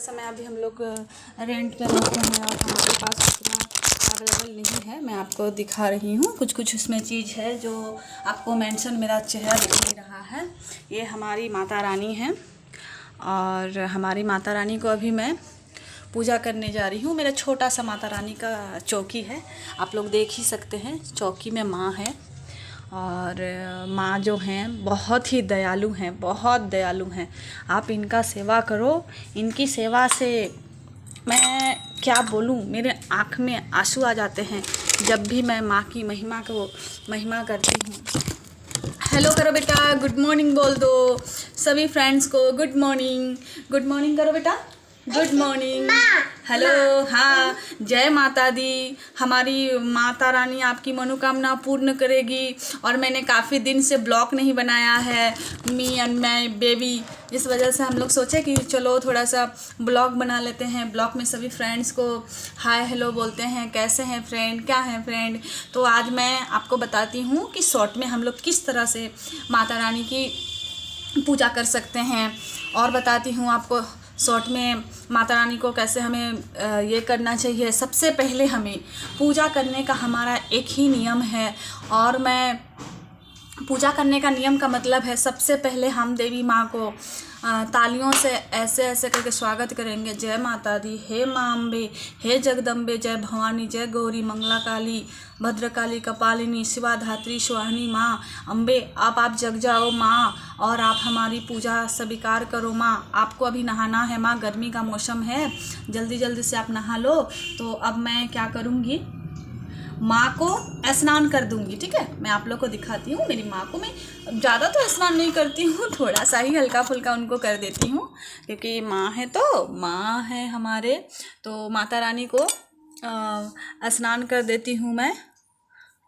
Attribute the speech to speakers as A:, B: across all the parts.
A: समय अभी हम लोग रेंट पे रहते हैं और हमारे पास उतना अवेलेबल नहीं है। मैं आपको दिखा रही हूँ कुछ उसमें चीज़ है जो आपको मेंशन मेरा चेहरा दिख नहीं रहा है। ये हमारी माता रानी है और हमारी माता रानी को अभी मैं पूजा करने जा रही हूँ। मेरा छोटा सा माता रानी का चौकी है, आप लोग देख ही सकते हैं। चौकी में माँ है और माँ जो हैं बहुत ही दयालु हैं, बहुत दयालु हैं। आप इनका सेवा करो, इनकी सेवा से मैं क्या बोलूँ, मेरे आँख में आंसू आ जाते हैं जब भी मैं माँ की महिमा करती हूँ। हेलो करो बेटा, गुड मॉर्निंग बोल दो सभी फ्रेंड्स को। गुड मॉर्निंग करो बेटा, गुड मॉर्निंग। हेलो, हाँ, जय माता दी। हमारी माता रानी आपकी मनोकामना पूर्ण करेगी। और मैंने काफ़ी दिन से ब्लॉग नहीं बनाया है, मी एंड माई बेबी, इस वजह से हम लोग सोचे कि चलो थोड़ा सा ब्लॉग बना लेते हैं। ब्लॉग में सभी फ्रेंड्स को हाय हेलो बोलते हैं, कैसे हैं फ्रेंड, क्या हैं फ्रेंड। तो आज मैं आपको बताती हूँ कि शॉर्ट में हम लोग किस तरह से माता रानी की पूजा कर सकते हैं, और बताती हूँ आपको शॉर्ट में माता रानी को कैसे हमें ये करना चाहिए। सबसे पहले हमें पूजा करने का हमारा एक ही नियम है, और मैं पूजा करने का नियम का मतलब है सबसे पहले हम देवी माँ को तालियों से ऐसे ऐसे करके स्वागत करेंगे। जय माता दी, हे माँ अम्बे, हे जगदम्बे, जय भवानी, जय गौरी, मंगला काली, भद्रकाली, कपालिनी, शिवा धात्री, स्वाहिनी माँ अम्बे, आप जग जाओ माँ, और आप हमारी पूजा स्वीकार करो माँ। आपको अभी नहाना है माँ, गर्मी का मौसम है, जल्दी जल्दी से आप नहा लो। तो अब मैं क्या करूँगी, माँ को स्नान कर दूंगी। ठीक है, मैं आप लोग को दिखाती हूँ। मेरी माँ को मैं ज़्यादा तो स्नान नहीं करती हूँ, थोड़ा सा ही हल्का फुल्का उनको कर देती हूँ, क्योंकि माँ है तो माँ है हमारे। तो माता रानी को स्नान कर देती हूँ मैं।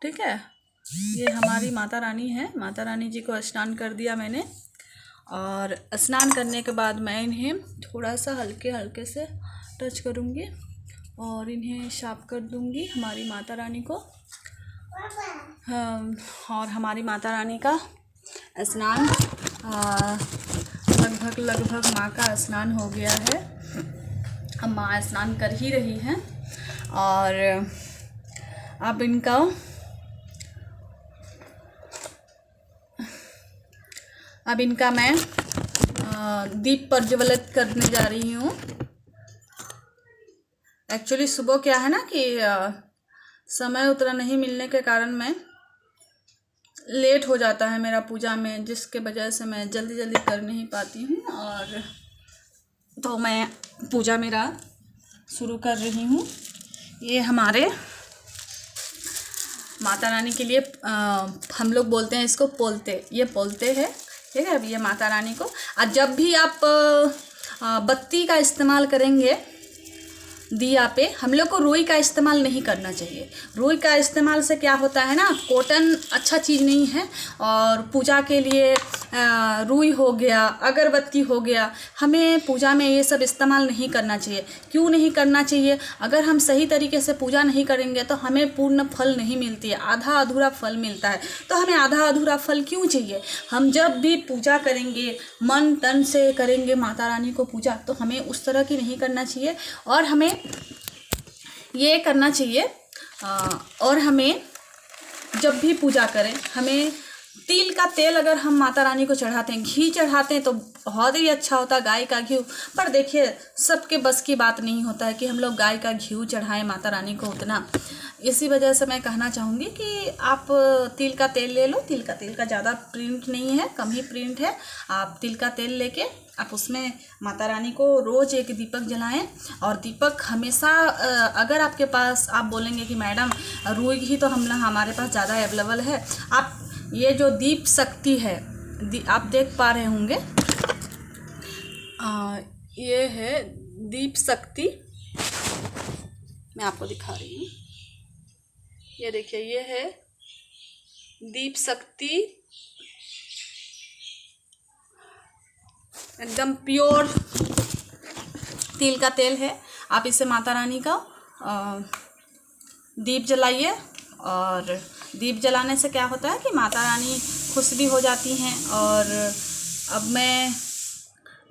A: ठीक है, ये हमारी माता रानी है। माता रानी जी को स्नान कर दिया मैंने, और स्नान करने के बाद मैं इन्हें थोड़ा सा हल्के हल्के से टच करूँगी और इन्हें साफ कर दूंगी, हमारी माता रानी को। और हमारी माता रानी का स्नान लगभग माँ का स्नान हो गया है। अब माँ स्नान कर ही रही हैं, और अब इनका मैं दीप प्रज्वलित करने जा रही हूँ। एक्चुअली सुबह क्या है ना कि समय उतना नहीं मिलने के कारण मैं लेट हो जाता है मेरा पूजा में, जिसके वजह से मैं जल्दी जल्दी कर नहीं पाती हूँ। और तो मैं पूजा मेरा शुरू कर रही हूँ। ये हमारे माता रानी के लिए हम लोग बोलते हैं इसको पोलते, ये पोलते हैं। ठीक है, अब ये माता रानी को जब भी आप बत्ती का इस्तेमाल करेंगे दिया पे, हम लोग को रुई का इस्तेमाल नहीं करना चाहिए। रुई का इस्तेमाल से क्या होता है ना, कॉटन अच्छा चीज़ नहीं है, और पूजा के लिए रुई हो गया, अगरबत्ती हो गया, हमें पूजा में ये सब इस्तेमाल नहीं करना चाहिए। क्यों नहीं करना चाहिए? अगर हम सही तरीके से पूजा नहीं करेंगे तो हमें पूर्ण फल नहीं मिलती है, आधा अधूरा फल मिलता है। तो हमें आधा अधूरा फल क्यों चाहिए? हम जब भी पूजा करेंगे मन तन से करेंगे माता रानी को पूजा, तो हमें उस तरह की नहीं करना चाहिए। और हमें ये करना चाहिए, और हमें जब भी पूजा करें, हमें तिल का तेल अगर हम माता रानी को चढ़ाते हैं, घी चढ़ाते हैं तो बहुत ही अच्छा होता है, गाय का घी। पर देखिए सबके बस की बात नहीं होता है कि हम लोग गाय का घी चढ़ाएं माता रानी को उतना। इसी वजह से मैं कहना चाहूँगी कि आप तिल का तेल ले लो। तिल का तेल का ज़्यादा प्रिंट नहीं है, कम ही प्रिंट है। आप तिल का तेल लेके आप उसमें माता रानी को रोज़ एक दीपक जलाएं। और दीपक हमेशा अगर आपके पास, आप बोलेंगे कि मैडम रुई घी तो हमारे पास ज़्यादा अवेलेबल है, आप ये जो दीप शक्ति है, आप देख पा रहे होंगे, ये है दीप शक्ति, मैं आपको दिखा रही हूँ। ये देखिए, ये है दीप शक्ति, एकदम प्योर तिल का तेल है। आप इसे माता रानी का दीप जलाइए, और दीप जलाने से क्या होता है कि माता रानी खुश भी हो जाती हैं। और अब मैं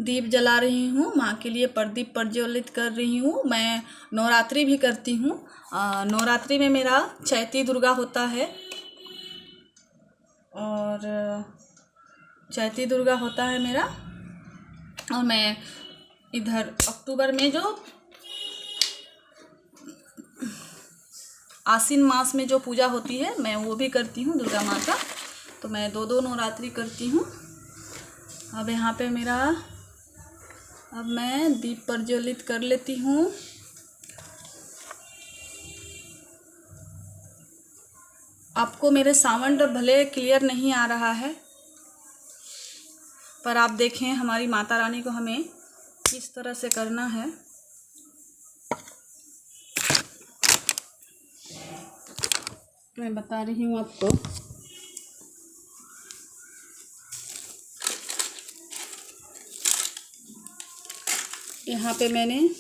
A: दीप जला रही हूँ, माँ के लिए प्रदीप प्रज्वलित कर रही हूँ। मैं नवरात्रि भी करती हूँ। नवरात्रि में मेरा चैती दुर्गा होता है और चैती दुर्गा होता है मेरा। और मैं इधर अक्टूबर में जो आश्विन मास में जो पूजा होती है मैं वो भी करती हूँ दुर्गा माँ का। तो मैं दो नवरात्रि करती हूँ। अब यहाँ पे मेरा अब मैं दीप प्रज्वलित कर लेती हूँ। आपको मेरे साउंड भले क्लियर नहीं आ रहा है, पर आप देखें हमारी माता रानी को हमें किस तरह से करना है। मैं बता रही हूँ आपको। यहाँ पे मैंने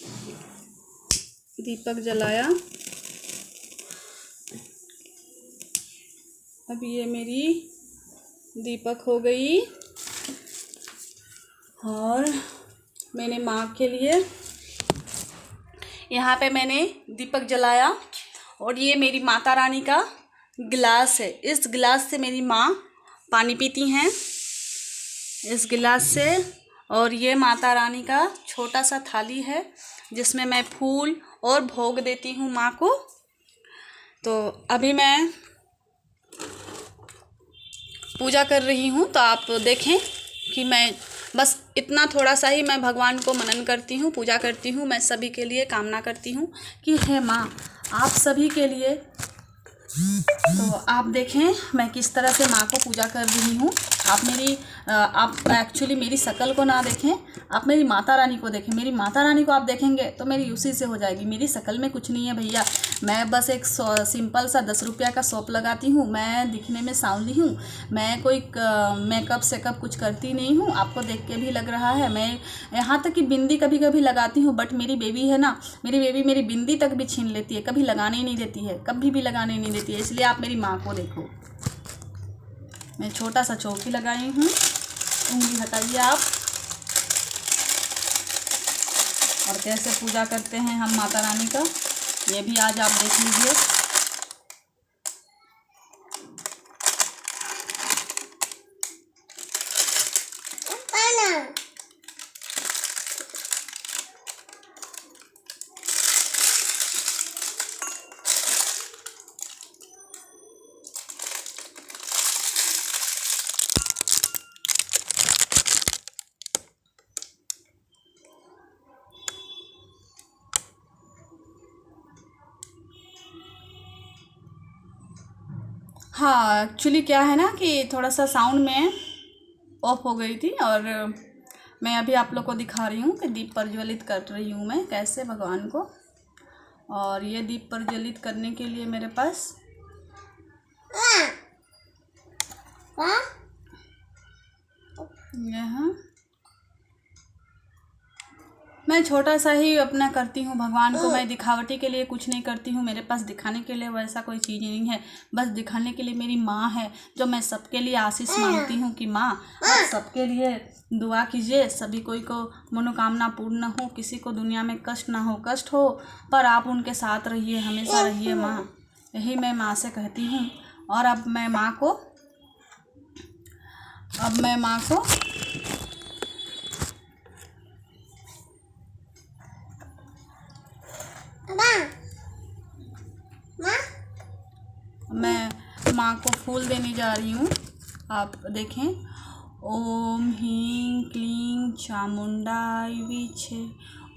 A: दीपक जलाया। अब ये मेरी दीपक हो गई और मैंने माँ के लिए यहाँ पे मैंने दीपक जलाया। और ये मेरी माता रानी का गिलास है। इस गिलास से मेरी माँ पानी पीती हैं, इस गिलास से। और ये माता रानी का छोटा सा थाली है जिसमें मैं फूल और भोग देती हूँ माँ को। तो अभी मैं पूजा कर रही हूँ, तो आप देखें कि मैं बस इतना थोड़ा सा ही मैं भगवान को मनन करती हूँ, पूजा करती हूँ। मैं सभी के लिए कामना करती हूँ कि हे माँ आप सभी के लिए। तो आप देखें मैं किस तरह से माँ को पूजा कर रही हूँ। आप एक्चुअली मेरी शक्ल को ना देखें, आप मेरी माता रानी को देखें। मेरी माता रानी को आप देखेंगे तो मेरी उसी से हो जाएगी। मेरी शक्ल में कुछ नहीं है भैया। मैं बस एक सिंपल सा 10 रुपया का शॉप लगाती हूँ। मैं दिखने में सांवली हूँ। मैं कोई मेकअप सेकअप कुछ करती नहीं हूँ। आपको देख के भी लग रहा है। मैं यहाँ तक कि बिंदी कभी कभी लगाती हूँ, बट मेरी बेबी है ना, मेरी बेबी मेरी बिंदी तक भी छीन लेती है, कभी लगाने ही नहीं देती है, कभी भी लगाने नहीं देती है। इसलिए आप मेरी माँ को देखो। मैं छोटा सा चौकी लगाई हूँ। उंगली हटाइए आप। और कैसे पूजा करते हैं हम माता रानी का, ये भी आज आप देख लीजिए। हाँ एक्चुअली क्या है ना कि थोड़ा सा साउंड में ऑफ हो गई थी। और मैं अभी आप लोग को दिखा रही हूँ कि दीप प्रज्वलित कर रही हूँ मैं कैसे भगवान को। और ये दीप प्रज्वलित करने के लिए मेरे पास यहाँ मैं छोटा सा ही अपना करती हूँ भगवान को। मैं दिखावटी के लिए कुछ नहीं करती हूँ। मेरे पास दिखाने के लिए वैसा कोई चीज़ नहीं है। बस दिखाने के लिए मेरी माँ है, जो मैं सबके लिए आशीष मांगती हूँ कि माँ आप सबके लिए दुआ कीजिए, सभी कोई को मनोकामना पूर्ण हो, किसी को दुनिया में कष्ट ना हो, कष्ट हो पर आप उनके साथ रहिए, हमेशा रहिए माँ। यही मैं माँ से कहती हूँ। और अब मैं माँ को फूल देने जा रही हूँ। आप देखें। ओम ह्रीं क्लीं चामुंडाय विचे,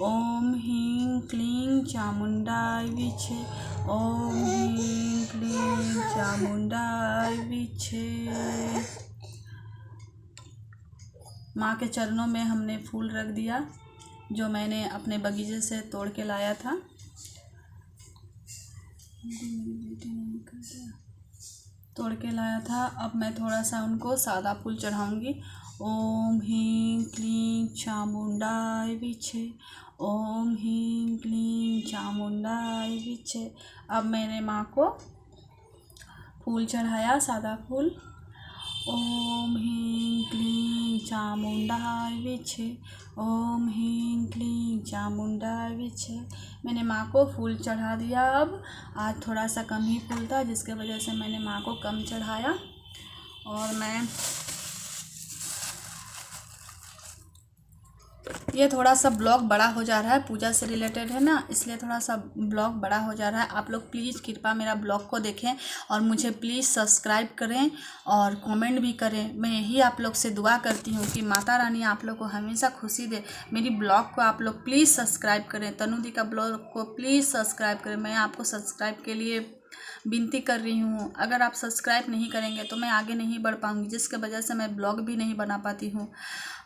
A: ओम ह्रीं क्लीं चामुंडाय विचे, ओम ह्रीं क्लीं चामुंडाय विचे। माँ के चरणों में हमने फूल रख दिया, जो मैंने अपने बगीचे से तोड़ के लाया था। अब मैं थोड़ा सा उनको सादा फूल चढ़ाऊंगी। ओम ह्रीं क्लीं चामुंडाय विचे, ओम ह्रीं क्लीं चामुंडाय विचे। अब मैंने माँ को फूल चढ़ाया, सादा फूल। ओम ह्रीं क्लीं चामुंडाय विचे, ओम ह्रीं क्लीं चामुंडाय विच्चे। मैंने माँ को फूल चढ़ा दिया। अब आज थोड़ा सा कम ही फूल था, जिसके वजह से मैंने माँ को कम चढ़ाया। और मैं ये थोड़ा सा ब्लॉग बड़ा हो जा रहा है, पूजा से रिलेटेड है ना, इसलिए थोड़ा सा ब्लॉग बड़ा हो जा रहा है। आप लोग प्लीज़ कृपया मेरा ब्लॉग को देखें और मुझे प्लीज़ सब्सक्राइब करें और कमेंट भी करें। मैं यही आप लोग से दुआ करती हूँ कि माता रानी आप लोग को हमेशा खुशी दे। मेरी ब्लॉग को आप लोग प्लीज़ सब्सक्राइब करें, तनु दी का ब्लॉग को प्लीज़ सब्सक्राइब करें। मैं आपको सब्सक्राइब के लिए विनती कर रही हूँ। अगर आप सब्सक्राइब नहीं करेंगे तो मैं आगे नहीं बढ़ पाऊँगी, जिसके वजह से मैं ब्लॉग भी नहीं बना पाती हूँ।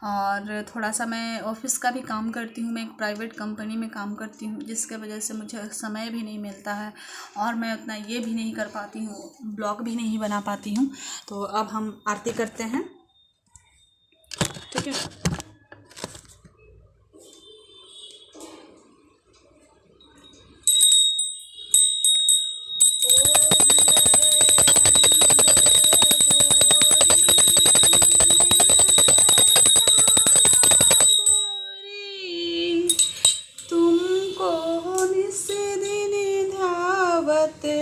A: और थोड़ा सा मैं ऑफिस का भी काम करती हूँ, मैं एक प्राइवेट कंपनी में काम करती हूँ, जिसके वजह से मुझे समय भी नहीं मिलता है और मैं उतना ये भी नहीं कर पाती हूँ, ब्लॉग भी नहीं बना पाती हूँ। तो अब हम आरती करते हैं, ठीक है।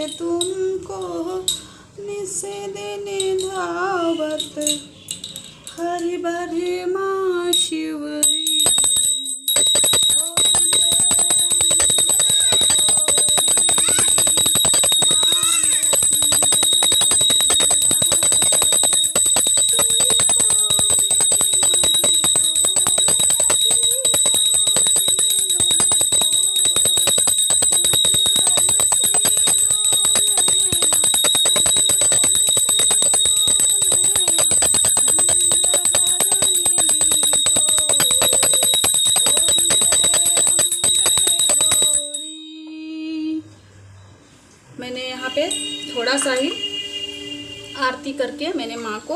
A: तुमको निस दिन धावत हरि भरे माँ शिवरी। मैंने यहाँ पे थोड़ा सा ही आरती करके मैंने माँ को,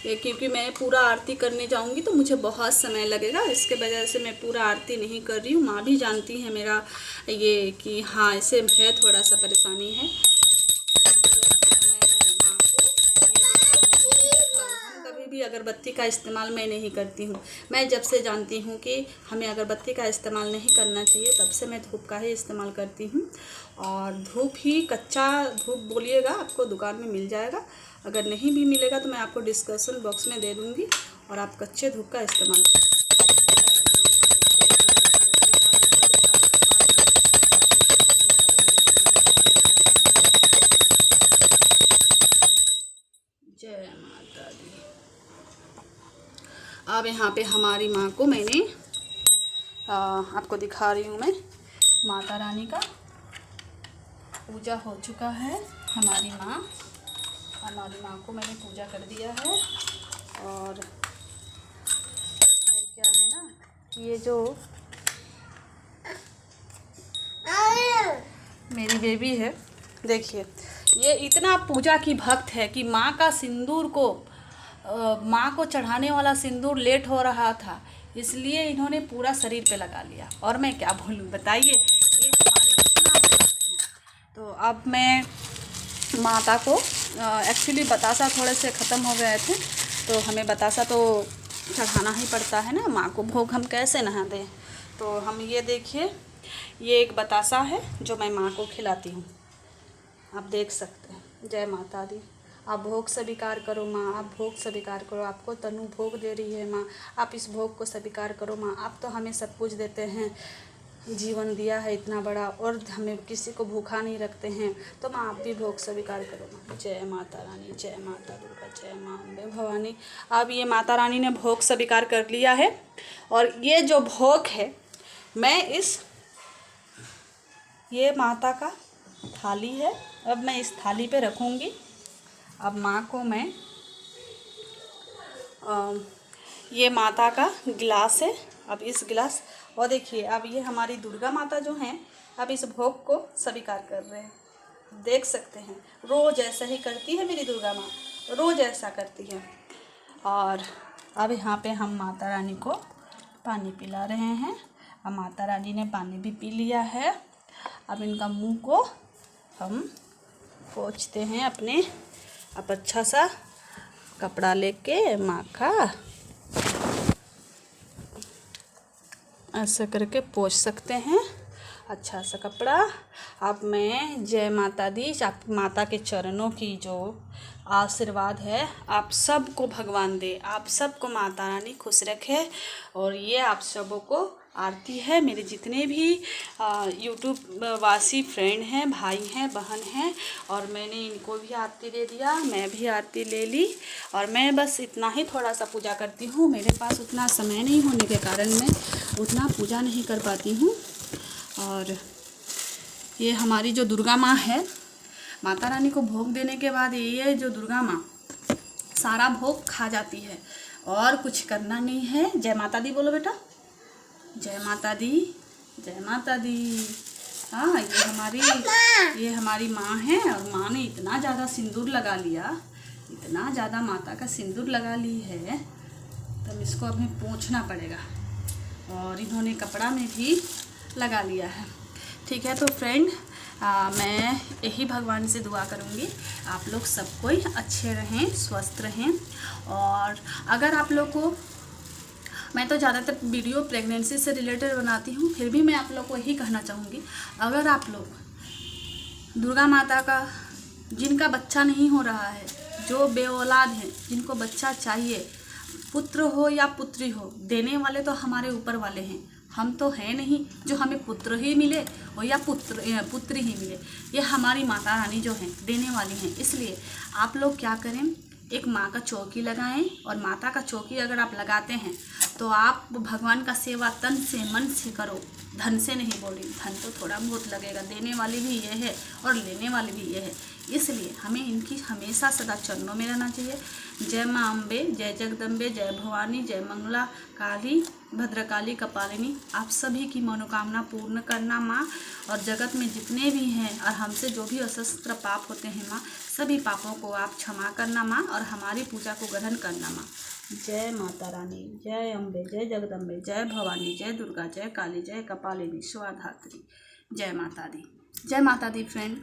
A: क्योंकि मैं पूरा आरती करने जाऊँगी तो मुझे बहुत समय लगेगा, इसके वजह से मैं पूरा आरती नहीं कर रही हूँ। माँ भी जानती है मेरा ये कि हाँ ऐसे है, थोड़ा सा परेशानी है। भी अगरबत्ती का इस्तेमाल मैं नहीं करती हूँ। मैं जब से जानती हूँ कि हमें अगरबत्ती का इस्तेमाल नहीं करना चाहिए, तब से मैं धूप का ही इस्तेमाल करती हूँ। और धूप ही कच्चा धूप बोलिएगा, आपको दुकान में मिल जाएगा। अगर नहीं भी मिलेगा तो मैं आपको डिस्क्रिप्शन बॉक्स में दे दूँगी और आप कच्चे धूप का इस्तेमाल करें। जय माता दी। अब यहाँ पे हमारी माँ को मैंने आपको दिखा रही हूँ। मैं माता रानी का पूजा हो चुका है। हमारी माँ को मैंने पूजा कर दिया है। और क्या है ना, ये जो मेरी बेबी है, देखिए ये इतना पूजा की भक्त है कि माँ का सिंदूर को माँ को चढ़ाने वाला सिंदूर लेट हो रहा था, इसलिए इन्होंने पूरा शरीर पे लगा लिया। और मैं क्या बोलूँ, बताइए, ये हमारी इतना भक्त है। तो अब मैं माता को एक्चुअली बतासा थोड़े से ख़त्म हो गए थे, तो हमें बतासा तो चढ़ाना ही पड़ता है ना, माँ को भोग हम कैसे नहा दें। तो हम ये देखिए, ये एक बतासा है जो मैं माँ को खिलाती हूँ, आप देख सकते हैं। जय माता दी। आप भोग स्वीकार करो माँ, आप भोग स्वीकार करो। आपको तनु भोग दे रही है माँ, आप इस भोग को स्वीकार करो माँ। आप तो हमें सब कुछ देते हैं, जीवन दिया है इतना बड़ा, और हमें किसी को भूखा नहीं रखते हैं, तो माँ आप भी भोग स्वीकार करो माँ। जय माता रानी, जय माता दुर्गा, जय माँ अम्बे भवानी। अब ये माता रानी ने भोग स्वीकार कर लिया है, और ये जो भोग है मैं ये माता का थाली है, अब मैं इस थाली पे रखूँगी। अब माँ को मैं ये माता का गिलास है, अब इस गिलास, और देखिए अब ये हमारी दुर्गा माता जो हैं अब इस भोग को स्वीकार कर रहे हैं, देख सकते हैं। रोज़ ऐसा ही करती है मेरी दुर्गा माँ, रोज़ ऐसा करती है। और अब यहाँ पे हम माता रानी को पानी पिला रहे हैं। अब माता रानी ने पानी भी पी लिया है। अब इनका मुंह को हम पोंछते हैं अपने, अब अच्छा सा कपड़ा लेके माँ का ऐसा करके पोंछ सकते हैं अच्छा सा कपड़ा। अब मैं जय माता दी, आप माता के चरणों की जो आशीर्वाद है आप सबको भगवान दे, आप सबको माता रानी खुश रखे। और ये आप सबों को आरती है, मेरे जितने भी यूट्यूब वासी फ्रेंड हैं, भाई हैं, बहन हैं, और मैंने इनको भी आरती दे दिया, मैं भी आरती ले ली। और मैं बस इतना ही थोड़ा सा पूजा करती हूँ, मेरे पास उतना समय नहीं होने के कारण मैं उतना पूजा नहीं कर पाती हूँ। और ये हमारी जो दुर्गा माँ है, माता रानी को भोग देने के बाद ये जो दुर्गा माँ सारा भोग खा जाती है और कुछ करना नहीं है। जय माता दी बोलो बेटा, जय माता दी, जय माता दी। हाँ, ये हमारी माँ है और माँ ने इतना ज़्यादा सिंदूर लगा लिया, इतना ज़्यादा माता का सिंदूर लगा ली है, तो इसको हमें पोंछना पड़ेगा। और इन्होंने कपड़ा में भी लगा लिया है। ठीक है, तो फ्रेंड मैं यही भगवान से दुआ करूँगी आप लोग सब कोई अच्छे रहें, स्वस्थ रहें। और अगर आप लोग को, मैं तो ज़्यादातर वीडियो प्रेगनेंसी से रिलेटेड बनाती हूँ, फिर भी मैं आप लोग को यही कहना चाहूँगी, अगर आप लोग दुर्गा माता का, जिनका बच्चा नहीं हो रहा है, जो बेऔलाद हैं, जिनको बच्चा चाहिए, पुत्र हो या पुत्री हो, देने वाले तो हमारे ऊपर वाले हैं, हम तो हैं नहीं जो हमें पुत्र ही मिले और या पुत्री ही मिले। ये हमारी माता रानी जो हैं देने वाली हैं। इसलिए आप लोग क्या करें, एक माँ का चौकी लगाएं। और माता का चौकी अगर आप लगाते हैं तो आप भगवान का सेवा तन से मन से करो, धन से नहीं बोली, धन तो थोड़ा बहुत लगेगा, देने वाली भी ये है और लेने वाली भी ये है। इसलिए हमें इनकी हमेशा सदा चरणों में रहना चाहिए। जय माँ अम्बे, जय जगदम्बे, जय भवानी, जय मंगला काली, भद्रकाली, कपालिनी। आप सभी की मनोकामना पूर्ण करना माँ, और जगत में जितने भी हैं और हमसे जो भी अशस्त्र पाप होते हैं माँ, सभी पापों को आप क्षमा करना माँ, और हमारी पूजा को ग्रहण करना माँ। जय माता रानी, जय अम्बे, जय जगदम्बे, जय भवानी, जय दुर्गा, जय काली, जय कपालिनी, स्वाधात्री। जय माता दी, जय माता दी फ्रेंड।